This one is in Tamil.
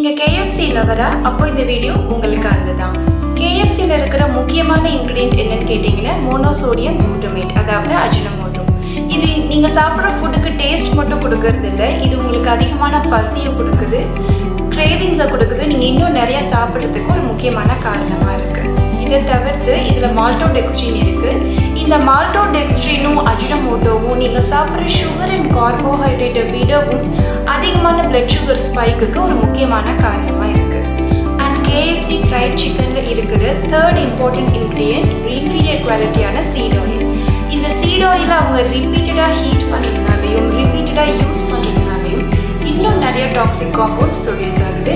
நீங்கள் KFC லவரா? அப்போ இந்த வீடியோ உங்களுக்கானது தான். KFCயில் இருக்கிற முக்கியமான இன்க்ரீடியன்ட் என்னன்னு கேட்டிங்கன்னா மோனோசோடியம் குளுட்டமேட், அதாவது அஜினமோட்டோ. இது நீங்கள் சாப்பிட்ற ஃபுட்டுக்கு டேஸ்ட் மட்டும் கொடுக்கறது இல்லை, இது உங்களுக்கு அதிகமான பசியை கொடுக்குது, கிரேவிங்ஸை கொடுக்குது, நீங்கள் இன்னும் நிறையா சாப்பிட்றதுக்கு ஒரு முக்கியமான காரணமாக இருக்குது. இதை தவிர்த்து இதில் மால்டோடெக்ஸ்ட்ரின் இருக்குது. இந்த மால்டோடெக்ஸ்ட்ரினும் அஜினமோட்டோவும் நீங்கள் சாப்பிட்ற சுகர் அண்ட் கார்போஹைட்ரேட்டை விடவும் அதிகமான பிளட் சுகர் ஸ்பைக்குக்கு ஒரு முக்கியமான காரணமாக இருக்குது. அண்ட் KFC ஃப்ரைட் சிக்கனில் இருக்கிற தேர்ட் இம்பார்ட்டன்ட் இன்க்ரீடியன்ட் இன்ஃபீரியர் குவாலிட்டியான சீட் ஆயில். இந்த சீட் ஆயில் அவங்க ரிப்பீட்டடாக ஹீட் பண்ணுறதுனாலையும் ரிப்பீட்டடாக யூஸ் பண்ணுறதுனாலையும் இன்னும் நிறைய டாக்ஸிக் காம்பவுண்ட்ஸ் ப்ரொடியூஸ் ஆகுது,